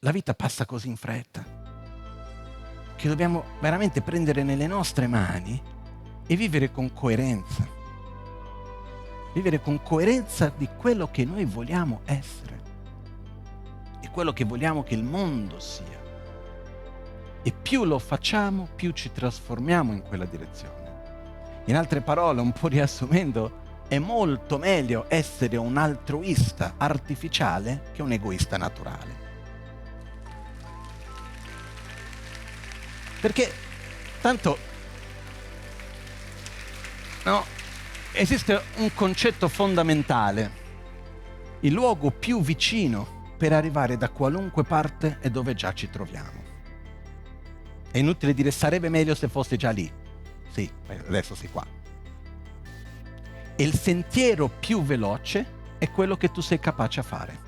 la vita passa così in fretta che dobbiamo veramente prendere nelle nostre mani e vivere con coerenza. Vivere con coerenza di quello che noi vogliamo essere, di quello che vogliamo che il mondo sia. E più lo facciamo, più ci trasformiamo in quella direzione. In altre parole, un po' riassumendo, è molto meglio essere un altruista artificiale che un egoista naturale. Perché tanto, no, esiste un concetto fondamentale. Il luogo più vicino per arrivare da qualunque parte è dove già ci troviamo. È inutile dire sarebbe meglio se fosse già lì. Sì, adesso sei qua. E il sentiero più veloce è quello che tu sei capace a fare.